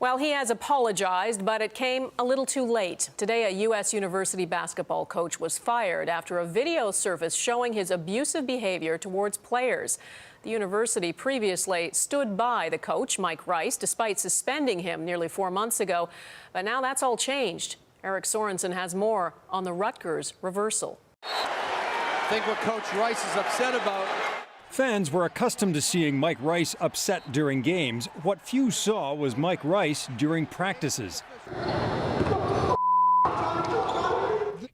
Well, he has apologized, but it came a little too late. Today, a U.S. university basketball coach was fired after a video surfaced showing his abusive behavior towards players. The university previously stood by the coach, Mike Rice, despite suspending him nearly 4 months ago. But now that's all changed. Eric Sorensen has more on the Rutgers reversal. I think what Coach Rice is upset about. Fans were accustomed to seeing Mike Rice upset during games. What few saw was Mike Rice during practices.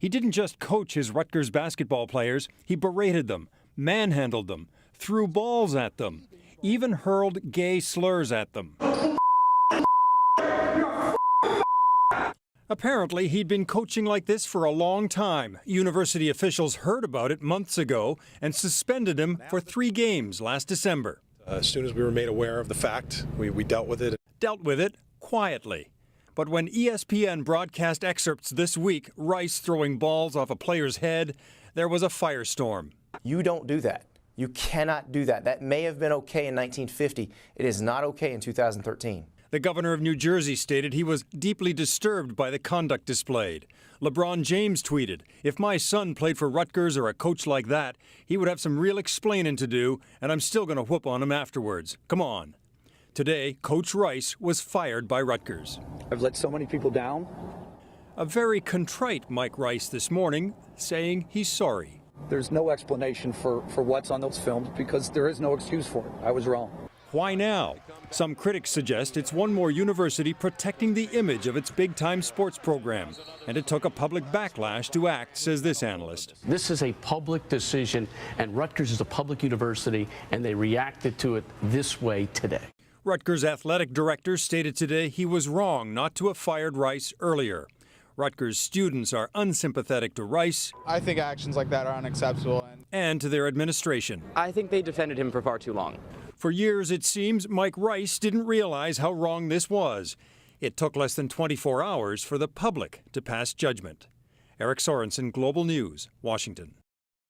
He didn't just coach his Rutgers basketball players, he berated them, manhandled them, threw balls at them, even hurled gay slurs at them. Apparently, he'd been coaching like this for a long time. University officials heard about it months ago and suspended him for 3 games last December. As soon as we were made aware of the fact, we dealt with it. Dealt with it quietly. But when ESPN broadcast excerpts this week, Rice throwing balls off a player's head, there was a firestorm. You don't do that. You cannot do that. That may have been okay in 1950. It is not okay in 2013. The governor of New Jersey stated he was deeply disturbed by the conduct displayed. LeBron James tweeted, "If my son played for Rutgers or a coach like that, he would have some real explaining to do, and I'm still going to whoop on him afterwards. Come on." Today, Coach Rice was fired by Rutgers. I've let so many people down. A very contrite Mike Rice this morning, saying he's sorry. There's no explanation for what's on those films because there is no excuse for it. I was wrong. Why now? Some critics suggest it's one more university protecting the image of its big-time sports program. And it took a public backlash to act, says this analyst. This is a public decision, and Rutgers is a public university, and they reacted to it this way today. Rutgers athletic director stated today he was wrong not to have fired Rice earlier. Rutgers students are unsympathetic to Rice. I think actions like that are unacceptable. And to their administration. I think they defended him for far too long. For years, it seems, Mike Rice didn't realize how wrong this was. It took less than 24 hours for the public to pass judgment. Eric Sorensen, Global News, Washington.